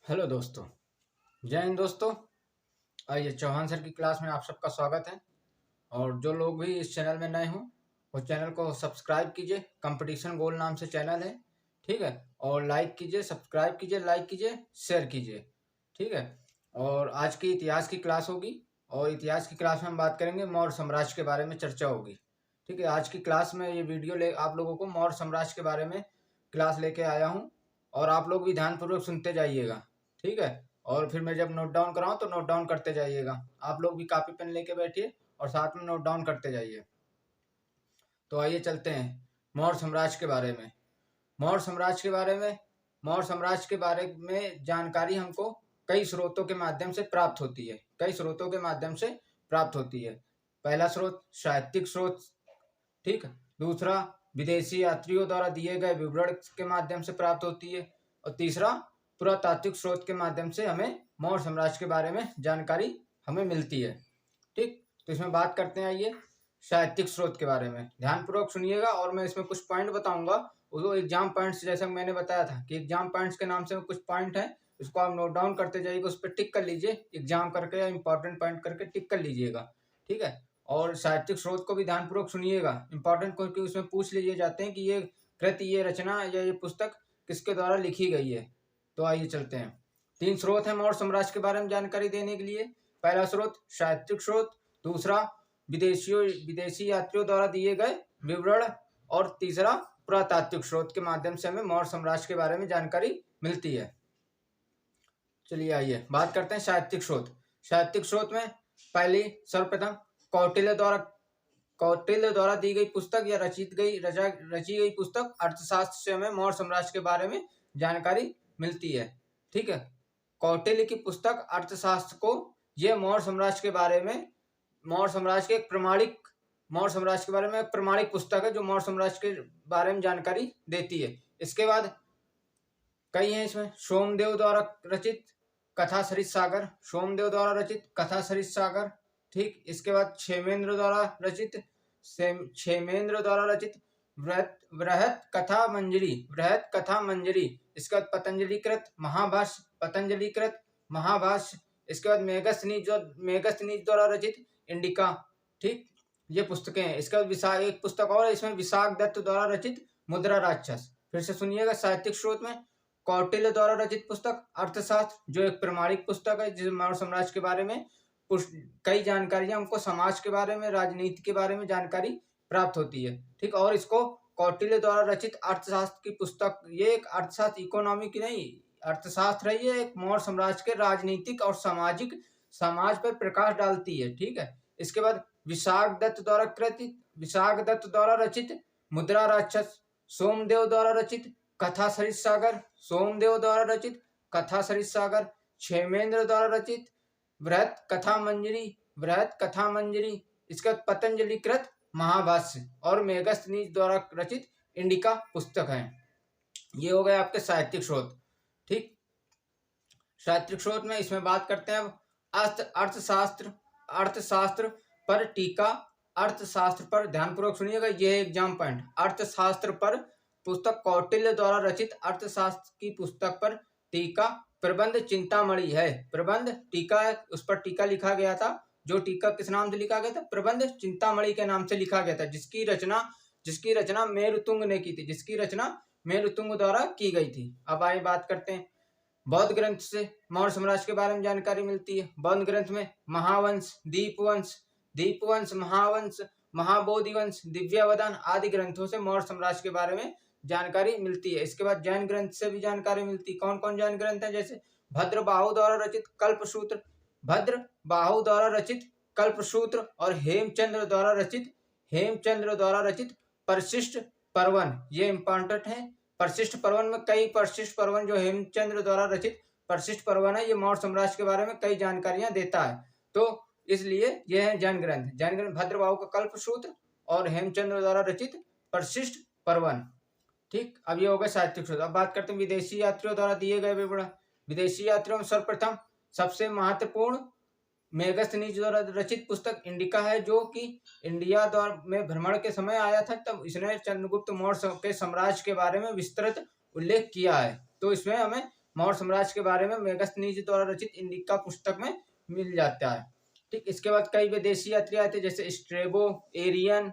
Hello दोस्तों। जय हिंद दोस्तों। आइए चौहान सर की क्लास में आप सबका स्वागत है। और जो लोग भी इस चैनल में नए हों वो चैनल को सब्सक्राइब कीजिए। कंपटीशन गोल नाम से चैनल है, ठीक है। और लाइक कीजिए, सब्सक्राइब कीजिए, लाइक कीजिए, शेयर कीजिए, ठीक है। और आज की इतिहास की क्लास होगी और इतिहास की क्लास में हम बात करेंगे मौर्य साम्राज्य के बारे में चर्चा होगी, ठीक है। आज की क्लास में ये वीडियो ले आप लोगों को मौर्य साम्राज्य के बारे में क्लास लेके आया हूँ और आप लोग भी ध्यानपूर्वक सुनते जाइएगा, ठीक है। और फिर मैं जब नोट डाउन कराऊं तो नोट डाउन करते जाइएगा। आप लोग भी कॉपी पेन लेके बैठिए और साथ में नोट डाउन करते जाइए। तो आइए चलते हैं मौर्य साम्राज्य के बारे में। मौर्य साम्राज्य के बारे में मौर्य साम्राज्य के बारे में जानकारी हमको कई स्रोतों के माध्यम से प्राप्त होती है। कई स्रोतों के माध्यम से प्राप्त होती है। पहला स्रोत साहित्यिक स्रोत, ठीक। दूसरा विदेशी यात्रियों द्वारा दिए गए विवरण के माध्यम से प्राप्त होती है। और तीसरा पुरातात्विक स्रोत के माध्यम से हमें मौर्य साम्राज्य के बारे में जानकारी हमें मिलती है, ठीक। तो इसमें बात करते हैं आइए साहित्यिक स्रोत के बारे में। ध्यानपूर्वक सुनिएगा और मैं इसमें कुछ पॉइंट बताऊंगा। वो एग्जाम पॉइंट्स, जैसा मैंने बताया था कि एग्जाम पॉइंट्स के नाम से कुछ पॉइंट है, उसको आप नोट डाउन करते जाइएगा, उस पर टिक कर लीजिए, एग्जाम करके या इंपॉर्टेंट पॉइंट करके टिक कर लीजिएगा, ठीक है। और साहित्यिक स्रोत को भी ध्यानपूर्वक सुनिएगा, इंपॉर्टेंट, क्योंकि उसमें पूछ लिए जाते हैं कि ये कृति, ये रचना या ये पुस्तक किसके द्वारा लिखी गई है। तो आइए चलते हैं। 3 स्रोत हैं मौर्य साम्राज्य के बारे में जानकारी देने के लिए। पहला स्रोत साहित्यिक स्रोत, दूसरा विदेशी यात्रियों द्वारा दिए गए विवरण और तीसरा पुरातात्विक स्रोत के माध्यम से हमें मौर्य साम्राज्य के बारे में जानकारी मिलती है। चलिए आइए बात करते हैं साहित्यिक स्रोत। साहित्यिक स्रोत में पहली सर्वप्रथम कौटिल्य द्वारा दी गई पुस्तक या रची गई पुस्तक अर्थशास्त्र से हमें मौर्य साम्राज्य के बारे में जानकारी मिलती है, ठीक है। कौटिल्य की पुस्तक अर्थशास्त्र को यह मौर्य साम्राज्य के बारे में मौर्य साम्राज्य के एक प्रमाणिक पुस्तक है जो मौर्य साम्राज्य के बारे में जानकारी देती है। इसके बाद कई हैं इसमें। सोमदेव द्वारा रचित कथा सरित सागर, सोमदेव द्वारा रचित कथा सरित सागर, ठीक। इसके बाद क्षेमेंद्र द्वारा रचित बृहत कथा मंजरी। इसके बाद पतंजलिकृत महाभाष्य। इसके बाद मेगस्थनीज द्वारा रचित इंडिका, ठीक। ये पुस्तकें हैं। इसके बाद एक पुस्तक और है इसमें, विशाख दत्त द्वारा रचित मुद्रा राक्षस। फिर से सुनिएगा। साहित्यिक स्रोत में कौटिल्य द्वारा रचित पुस्तक अर्थशास्त्र, जो एक प्रमाणिक पुस्तक है जिस मौर्य साम्राज्य के बारे में कई जानकारियां हमको समाज के बारे में, राजनीति के बारे में जानकारी प्राप्त होती है, ठीक। और इसको कौटिल्य द्वारा रचित अर्थशास्त्र की पुस्तक, ये एक अर्थशास्त्र, इकोनॉमी की नहीं, अर्थशास्त्र है। ये एक मौर्य साम्राज्य के राजनीतिक और सामाजिक समाज पर प्रकाश डालती है, ठीक है। इसके बाद विशाख दत्त द्वारा रचित मुद्रा राक्षस, सोमदेव द्वारा रचित कथा सरित सागर, क्षेमेंद्र द्वारा रचित बृहत कथा मंजरी। इसके बाद पतंजलिकृत महाभाष्य और मेगस्थनीज द्वारा रचित इंडिका पुस्तक है। ये हो गए आपके साहित्यिक स्रोत, ठीक। साहित्यिक स्रोत में इसमें बात करते हैं अब अर्थशास्त्र पर टीका। अर्थशास्त्र पर ध्यानपूर्वक सुनिएगा, यह एग्जाम पॉइंट। अर्थशास्त्र पर पुस्तक कौटिल्य द्वारा रचित अर्थशास्त्र की पुस्तक पर टीका प्रबंध चिंतामणि है। प्रबंध टीका है, उस पर टीका लिखा गया था। जो टीका किस नाम से लिखा गया था? प्रबंध चिंतामणि के नाम से लिखा गया था, जिसकी रचना मेरुतुंग ने की थी, जिसकी रचना मेरुतुंग द्वारा की गई थी। अब आइए बात करते हैं बौद्ध ग्रंथ से मौर्य साम्राज्य के बारे में जानकारी मिलती है। बौद्ध ग्रंथ में महावंश, दीपवंश, महावंश, महाबोधिवंश, दिव्यावदान आदि ग्रंथों से मौर्य साम्राज्य के बारे में जानकारी मिलती है। इसके बाद जैन ग्रंथ से भी जानकारी मिलती है। कौन कौन जैन ग्रंथ है? जैसे भद्रबाहु द्वारा रचित कल्पसूत्र और हेमचंद्र द्वारा रचित परिशिष्ट पर्वन। ये इंपॉर्टेंट है। परिशिष्ट पर्वन में कई परिशिष्ट पर्वन, जो हेमचंद्र द्वारा रचित परिशिष्ट पर्वन है, ये मौर्य साम्राज्य के बारे में कई जानकारियां देता है। तो इसलिए यह है जैन ग्रंथ भद्रबाहु का कल्पसूत्र और हेमचंद्र द्वारा रचित परिशिष्ट पर्वन, ठीक। अब ये हो गए साहित्यिक स्रोत। अब बात करते हैं विदेशी यात्रियों द्वारा दिए गए विवरण। विदेशी यात्रियों में सर्वप्रथम सबसे महत्वपूर्ण मेगस्थनीज द्वारा रचित पुस्तक इंडिका है, जो कि इंडिया द्वारा में भ्रमण के समय आया था। तब इसने चंद्रगुप्त मौर्य के साम्राज्य के बारे में विस्तृत उल्लेख किया है। तो इसमें हमें मौर्य साम्राज्य के बारे में मेगस्थनीज द्वारा रचित इंडिका पुस्तक में मिल जाता है। ठीक, इसके बाद कई विदेशी यात्री आए थे, जैसे स्ट्रेबो एरियन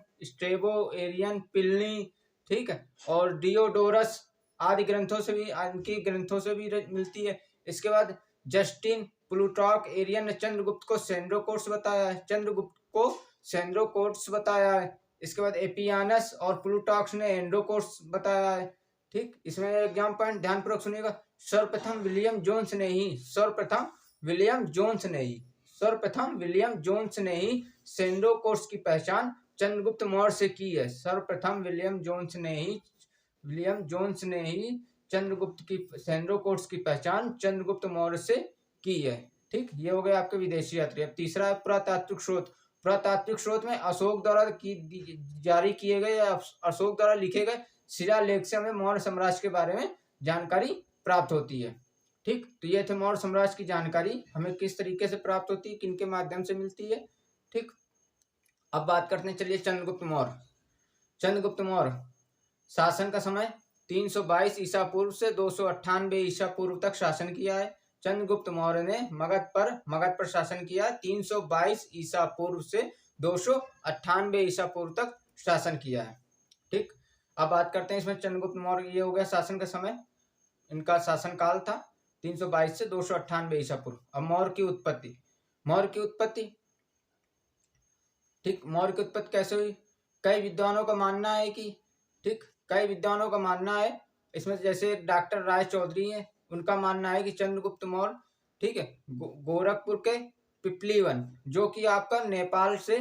पिल्नी, ठीक है, और डियोडोरस आदि ग्रंथों से भी, इनके ग्रंथों से भी मिलती है। इसके बाद जस्टिन प्लूटार्क एरियन ने चंद्रगुप्त को सेंड्रोकोट्स बताया है, चंद्रगुप्त को सेंड्रोकोट्स बताया है। इसके बाद एपियानस और प्लूटार्क्स ने एंड्रोकोट्स बताया है। ठीक, इसमें एग्जाम पॉइंट ध्यानपूर्वक सुनिएगा। सर्वप्रथम विलियम जोन्स ने ही सेंड्रोकोट्स की पहचान चंद्रगुप्त मौर्य से की है। सर्वप्रथम विलियम जोन्स ने ही चंद्रगुप्त की सेंड्रोकोट्स की पहचान चंद्रगुप्त मौर्य से की है। ठीक, ये हो गए आपके विदेशी यात्री। अब तीसरा है पुरातात्विक स्रोत। पुरातात्विक स्रोत में अशोक द्वारा जारी किए गए या अशोक द्वारा लिखे गए शिलालेख से हमें मौर्य साम्राज्य के बारे में जानकारी प्राप्त होती है। ठीक, तो ये थे मौर्य साम्राज्य की जानकारी हमें किस तरीके से प्राप्त होती है, किन के माध्यम से मिलती है। ठीक, अब बात करते हैं, चलिए चंद्रगुप्त मौर्य शासन का समय 322 ईसा पूर्व से 298 ईसा पूर्व तक शासन किया है। चंद्रगुप्त मौर्य ने मगध पर शासन किया 322 ईसा पूर्व से 298 ईसा पूर्व तक शासन किया है। ठीक, अब बात करते हैं इसमें चंद्रगुप्त मौर्य, ये हो गया शासन का समय, इनका शासन काल था 322 से 298 ईसा पूर्व। अब मौर्य की उत्पत्ति ठीक, मौर्य की उत्पत्ति कैसे हुई? कई विद्वानों का मानना है, इसमें जैसे एक डॉक्टर राय चौधरी है, उनका मानना है कि चंद्रगुप्त मौर्य, ठीक है, गोरखपुर के पिपलीवन, जो कि आपका नेपाल से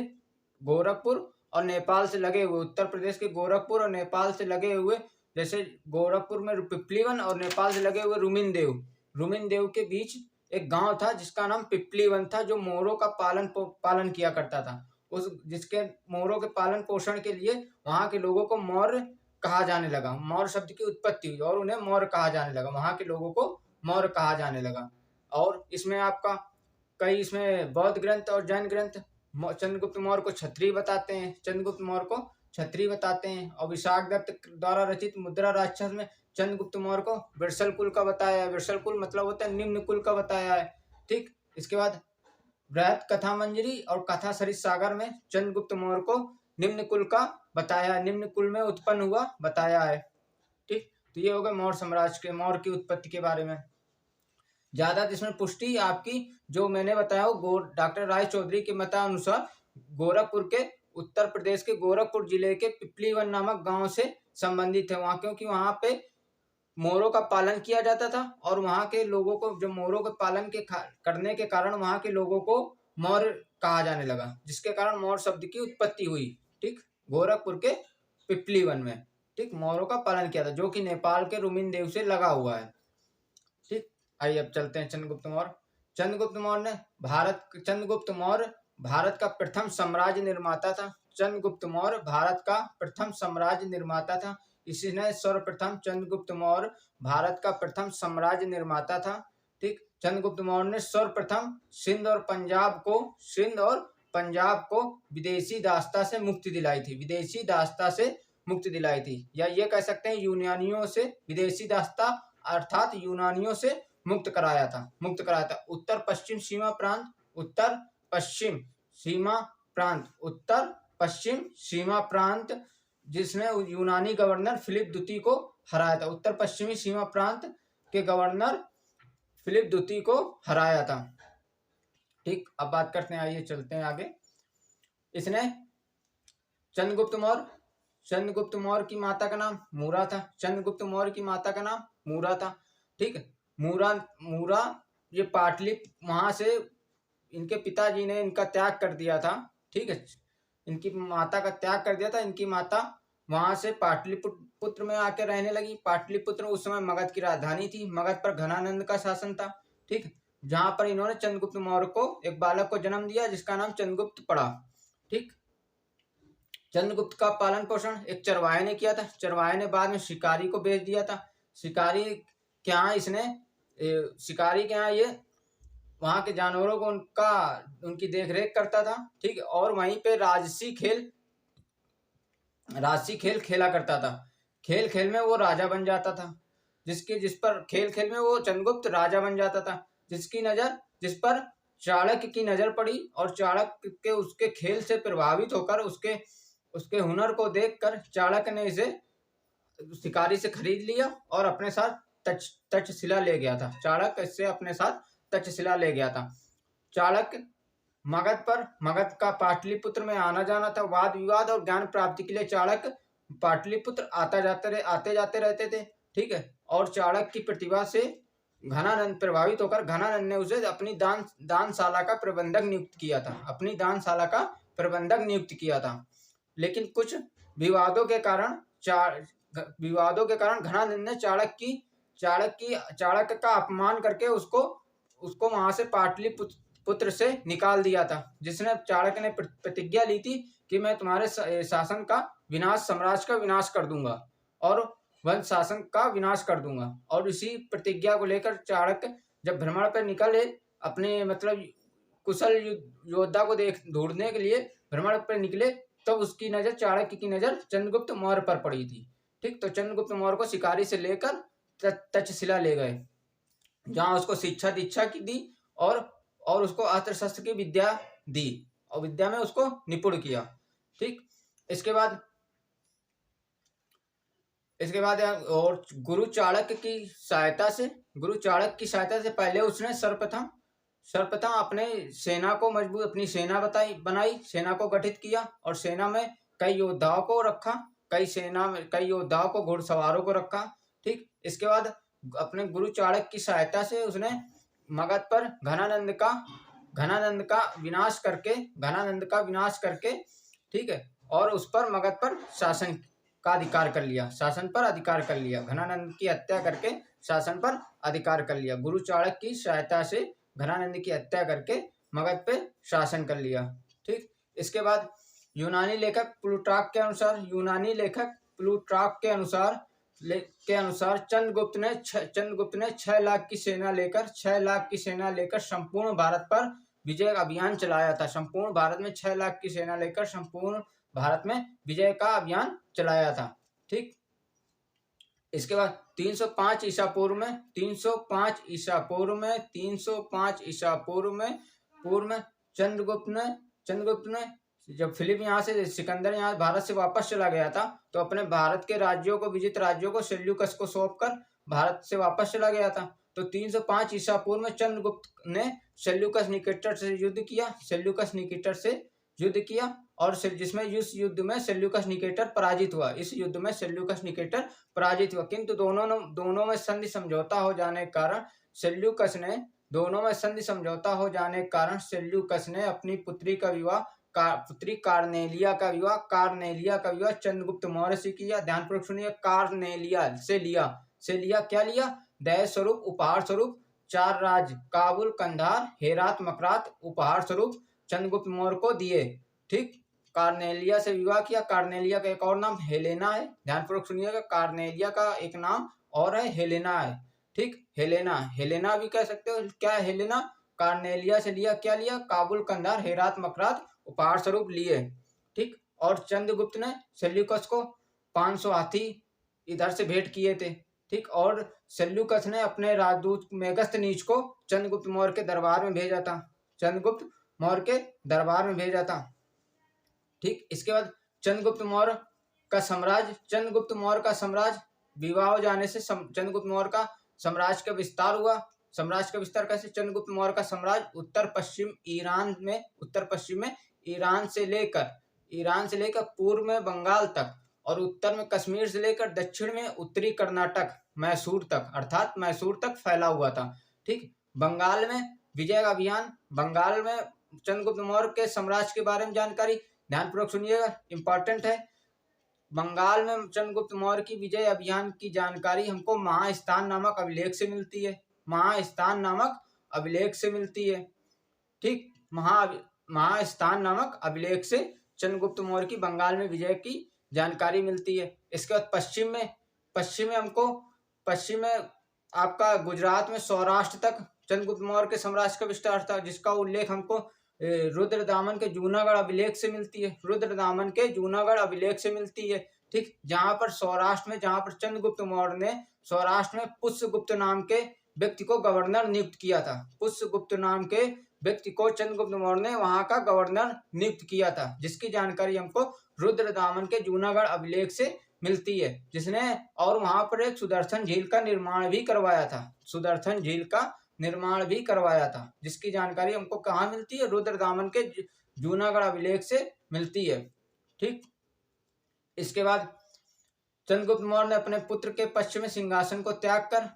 गोरखपुर और नेपाल से लगे हुए, उत्तर प्रदेश के गोरखपुर और नेपाल से लगे हुए, जैसे गोरखपुर में पिपलीवन और नेपाल से लगे हुए रूमिनदेव के बीच एक गांव था जिसका नाम पिपलीवन था, जो मोरों का पालन किया करता था। जिसके मोरों के पालन पोषण के लिए वहां के लोगों को मौर्य कहा जाने लगा। मौर्य शब्द की उत्पत्ति हुई और उन्हें मौर्य कहा जाने लगा, वहां के लोगों को मौर्य कहा जाने लगा। और इसमें आपका कई इसमें बौद्ध ग्रंथ और जैन ग्रंथ चंद्रगुप्त मौर्य को क्षत्रिय बताते हैं। और विशाख दत्त द्वारा रचित मुद्रा राक्षस में चंद्रगुप्त मौर्य को वृषल कुल का बताया है। वृषल कुल मतलब होता है निम्न कुल का बताया है। ठीक, इसके बाद बृहत कथा मंजरी और कथा सरित सागर में चंद्रगुप्त मौर्य को निम्न कुल का बताया, निम्न कुल में उत्पन्न हुआ बताया है। ठीक, तो ये होगा मौर्य की उत्पत्ति के बारे में। ज्यादा इसमें पुष्टि आपकी जो मैंने बताया वो डॉक्टर राय चौधरी के मतानुसार गोरखपुर के उत्तर प्रदेश के गोरखपुर जिले के पिपलीवन नामक गांव से संबंधित है। वहां क्योंकि वहां पे मोरों का पालन किया जाता था और वहां के लोगों को, जो मोरों के पालन करने के कारण वहां के लोगों को मौर्य कहा जाने लगा, जिसके कारण मौर्य शब्द की उत्पत्ति हुई। ठीक, गोरखपुर के पिपलीवन में, ठीक, मोरों का पालन किया था, जो कि नेपाल के रूमिनदेव से लगा हुआ है। ठीक, आइए अब चलते हैं चंद्रगुप्त मौर्य। चंद्रगुप्त मौर्य भारत का प्रथम साम्राज्य निर्माता था। इसने सर्वप्रथम चंद्रगुप्त मौर्य भारत का प्रथम साम्राज्य निर्माता था। ठीक, चंद्रगुप्त मौर्य ने सर्वप्रथम सिंध और पंजाब को विदेशी दासता से मुक्ति दिलाई थी। या ये कह सकते हैं यूनानियों से, विदेशी दासता अर्थात यूनानियों से मुक्त कराया था। उत्तर पश्चिम सीमा प्रांत जिसने यूनानी गवर्नर फिलिप द्वितीय को हराया था। उत्तर पश्चिमी सीमा प्रांत के गवर्नर फिलिप द्वितीय को हराया था। ठीक, अब बात करते हैं, आइए चलते हैं आगे। इसने चंद्रगुप्त मौर्य की माता का नाम मूरा था। ठीक है, मूरा ये वहां से इनके पिताजी ने इनका त्याग कर दिया था। ठीक है, इनकी माता का त्याग कर दिया था। इनकी माता वहां से पाटलिपुत्र में आकर रहने लगी। पाटलिपुत्र उस समय मगध की राजधानी थी। मगध पर घनानंद का शासन था। ठीक, जहां पर इन्होंने चंद्रगुप्त मौर्य को एक बालक को जन्म दिया जिसका नाम चंद्रगुप्त पड़ा। ठीक, चंद्रगुप्त का पालन पोषण एक चरवाहे ने किया था। चरवाहे ने बाद में शिकारी को बेच दिया था। शिकारी के यहाँ ये वहां के जानवरों को उनकी देखरेख करता था। ठीक, और वहीं पे राजसी खेल खेला करता था। खेल में वो राजा बन जाता था, जिस पर खेल खेल में वो चंद्रगुप्त राजा बन जाता था। जिस पर चाणक्य की नजर पड़ी और चाणक्य के उसके खेल से प्रभावित होकर उसके हुनर को देखकर चाणक्य ने इसे शिकारी से खरीद लिया और अपने साथ तक्षशिला ले गया था। चाणक्य इससे अपने साथ तक्षशिला ले गया था। चाणक्य मगध का पाटलिपुत्र में आना जाना था। वाद विवाद और ज्ञान प्राप्ति के लिए चाणक्य पाटलिपुत्र आते जाते रहते थे। ठीक है। और चाणक्य की प्रतिभा से घनानंद प्रभावित होकर घनानंद ने उसे अपनी दानशाला का प्रबंधक नियुक्त किया था। लेकिन कुछ विवादों के कारण घनानंद ने चाणक्य का अपमान करके उसको वहां से पाटलिपुत्र से निकाल दिया था। जिसने चाणक्य ने प्रतिज्ञा ली थी कि मैं तुम्हारे शासन का साम्राज्य का विनाश कर दूंगा और वंश शासन का विनाश कर दूंगा। और इसी प्रतिज्ञा को लेकर चाणक्य जब भ्रमण पर निकले, अपने मतलब कुशल योद्धा को ढूंढने के लिए भ्रमण पर निकले, तो उसकी नजर चाणक्य की नजर चंद्रगुप्त मौर्य पर पड़ी थी। ठीक। तो चंद्रगुप्त मौर्य को शिकारी से लेकर तक्षशिला ले गए, जहां उसको शिक्षा दीक्षा की दी और उसको अस्त्र शस्त्र की विद्या दी और विद्या में उसको निपुण किया। ठीक। इसके बाद और गुरु चाणक्य की सहायता से पहले उसने सर्वप्रथम अपने सेना को अपनी सेना बनाई, सेना को गठित किया और सेना में कई योद्धाओं को रखा, कई योद्धाओं को घुड़सवारों को रखा। ठीक। इसके बाद अपने गुरु चाणक्य की सहायता से उसने मगध पर घनानंद का विनाश करके ठीक है, और उस पर मगध पर शासन पर अधिकार कर लिया। घनानंद की हत्या करके शासन पर अधिकार कर लिया। गुरु चाणक्य की सहायता से घनानंद की हत्या करके मगध पे शासन कर लिया। ठीक। इसके बाद यूनानी लेखक प्लूटार्क के अनुसार चंद्रगुप्त ने 6 लाख की सेना लेकर संपूर्ण भारत पर विजय अभियान चलाया था। संपूर्ण भारत में 6 लाख की सेना लेकर संपूर्ण भारत में विजय का अभियान चलाया था। ठीक। इसके बाद 305 ईसा पूर्व में चंद्रगुप्त ने जब फिलिप सिकंदर यहाँ भारत से वापस चला गया था, तो अपने भारत के विजित राज्यों को सेल्यूकस को सौंपकर भारत से वापस चला गया था। तो 305 ईसा पूर्व में चंद्रगुप्त ने सेल्यूकस निकेटर से युद्ध किया और जिसमें इस युद्ध में सेल्यूकस निकेटर पराजित हुआ। किंतु दोनों में संधि समझौता हो जाने के कारण सेल्यूकस ने अपनी पुत्री कार्नेलिया का विवाह चंद्रगुप्त मौर्य से किया। ध्यानपूर्वक सुनिए, कार्नेलिया से लिया। क्या लिया? दहेज स्वरूप, उपहार स्वरूप 4 राज्य काबुल, कंधार, हेरात, मकरात उपहार स्वरूप चंद्रगुप्त मौर्य को दिए। ठीक। कार्नेलिया से विवाह किया। कार्नेलिया का एक और नाम हेलेना है। ध्यानपूर्वक सुनिएगा, कार्नेलिया का एक नाम और है हेलेना है। ठीक। हेलेना भी कह सकते हो। क्या है हेलेना? कार्नेलिया से लिया। क्या लिया? काबुल, कंधार, हेरात, मकरात उपहार स्वरूप लिए। ठीक। और चंद्रगुप्त ने सेल्यूकस को 500 हाथी इधर से भेंट किए थे। ठीक। और सेल्यूकस ने अपने राजदूत मेगस्थनीज को चंद्रगुप्त मौर्य के दरबार में भेजा था। ठीक। इसके बाद चंद्रगुप्त मौर्य का साम्राज्य विवाह हो जाने से चंद्रगुप्त मौर्य का साम्राज्य का विस्तार हुआ। साम्राज्य का विस्तार कैसे? चंद्रगुप्त मौर्य का साम्राज्य उत्तर पश्चिम में ईरान से लेकर पूर्व में बंगाल तक और उत्तर में कश्मीर से लेकर दक्षिण में उत्तरी कर्नाटक मैसूर तक फैला हुआ था। ठीक। बंगाल में विजय का अभियान। बंगाल में चंद्रगुप्त मौर्य के साम्राज्य के बारे में जानकारी ध्यानपूर्वक सुनिएगा, इंपॉर्टेंट है। बंगाल में चंद्रगुप्त मौर्य की विजय अभियान की जानकारी हमको महास्थान नामक अभिलेख से मिलती है। ठीक। महास्थान नामक अभिलेख से चंद्रगुप्त मौर्य की बंगाल में विजय की जानकारी मिलती है। इसके बाद पश्चिम में आपका गुजरात में सौराष्ट्र तक चंद्रगुप्त मौर्य के साम्राज्य का विस्तार था, जिसका उल्लेख हमको रुद्रदामन के जूनागढ़ अभिलेख से मिलती है, रुद्रदामन के जूनागढ़ अभिलेख से मिलती है। ठीक, जहां पर सौराष्ट्र में, जहां पर चंद्रगुप्त मौर्य ने सौराष्ट्र में पुष्यगुप्त नाम के व्यक्ति को गवर्नर नियुक्त किया था। पुष्यगुप्त नाम के व्यक्ति को चंद्रगुप्त मौर्य ने वहां का गवर्नर नियुक्त किया था, जिसकी जानकारी हमको रुद्रदामन के जूनागढ़ अभिलेख से मिलती है। जिसने और वहां पर एक सुदर्शन झील का निर्माण भी करवाया था, सुदर्शन झील का निर्माण भी करवाया था, जिसकी जानकारी हमको कहाँ मिलती है, रुद्रदामन के जूनागढ़ अभिलेख से मिलती है। ठीक, इसके बाद चंद्रगुप्त मौर्य ने अपने पुत्र के पक्ष में सिंहासन को त्याग कर,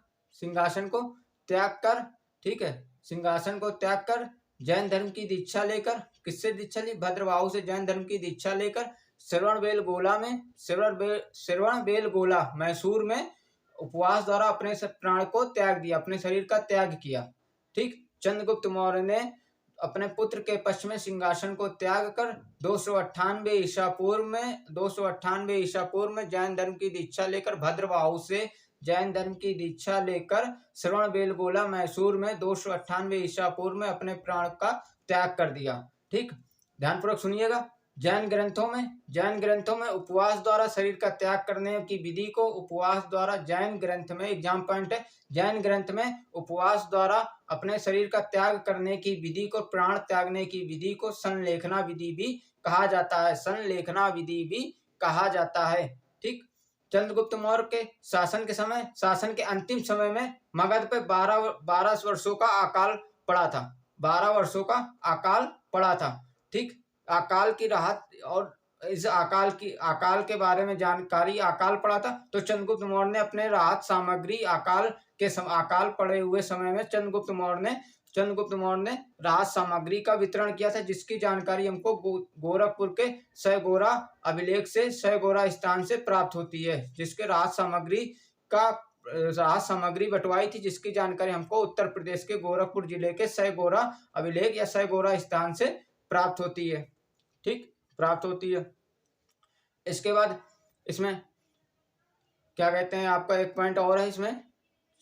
ठीक है, सिंहासन को त्याग कर जैन धर्म की दीक्षा लेकर, किससे दीक्षा ली, भद्रबाहु से जैन धर्म की दीक्षा लेकर श्रवणबेलगोला मैसूर में उपवास द्वारा अपने प्राण को त्याग दिया, अपने शरीर का त्याग किया। ठीक, चंद्रगुप्त मौर्य ने अपने पुत्र के पक्ष में सिंहासन को त्याग कर 298 ईसा पूर्व में जैन धर्म की दीक्षा लेकर भद्रबाहु से जैन धर्म की दीक्षा लेकर श्रवणबेलगोला मैसूर में 298 ईसा पूर्व में अपने प्राण का त्याग कर दिया। ठीक, ध्यानपूर्वक सुनिएगा। जैन ग्रंथों में उपवास द्वारा शरीर का त्याग करने की विधि को उपवास द्वारा, जैन ग्रंथ में एग्जाम पॉइंट है, जैन ग्रंथ में उपवास द्वारा अपने शरीर का त्याग करने की विधि को, प्राण त्यागने की विधि को संलेखना विधि भी कहा जाता है, ठीक। चंद्रगुप्त मौर्य के शासन के अंतिम समय में मगध पे 12 वर्षों का अकाल पड़ा था, 12 वर्षों का अकाल पड़ा था, ठीक। अकाल की राहत और इस अकाल के बारे में जानकारी, अकाल पड़ा था तो चंद्रगुप्त मौर्य ने अपने राहत सामग्री, अकाल पड़े हुए समय में चंद्रगुप्त मौर्य ने राहत सामग्री का वितरण किया था, जिसकी जानकारी हमको गोरखपुर के सैगोरा अभिलेख से, सैगोरा स्थान से प्राप्त होती है, जिसके राहत सामग्री बंटवाई थी, जिसकी जानकारी हमको उत्तर प्रदेश के गोरखपुर जिले के सैगोरा अभिलेख या सैगोरा स्थान से प्राप्त होती है, ठीक, प्राप्त होती है। इसके बाद इसमें क्या कहते हैं, आपका एक पॉइंट और है इसमें,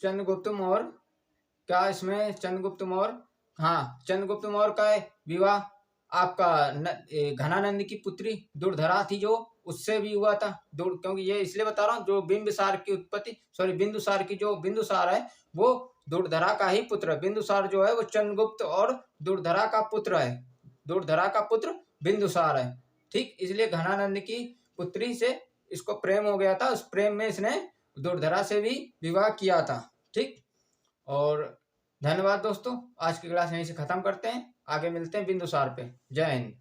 चंद्रगुप्त मौर्य का विवाह आपका घनानंद की पुत्री दुर्धरा थी जो, उससे भी हुआ था। क्योंकि ये इसलिए बता रहा हूँ, जो बिंदुसार है वो दुर्धरा का ही पुत्र है। बिंदुसार जो है वो चंद्रगुप्त और दुर्धरा का पुत्र है, दुर्धरा का पुत्र बिंदुसार है, ठीक। इसलिए घनानंद की पुत्री से इसको प्रेम हो गया था, उस प्रेम में इसने दुर्धरा से भी विवाह किया था, ठीक। और धन्यवाद दोस्तों, आज की क्लास यहीं से खत्म करते हैं, आगे मिलते हैं बिंदुसार पे। जय हिंद।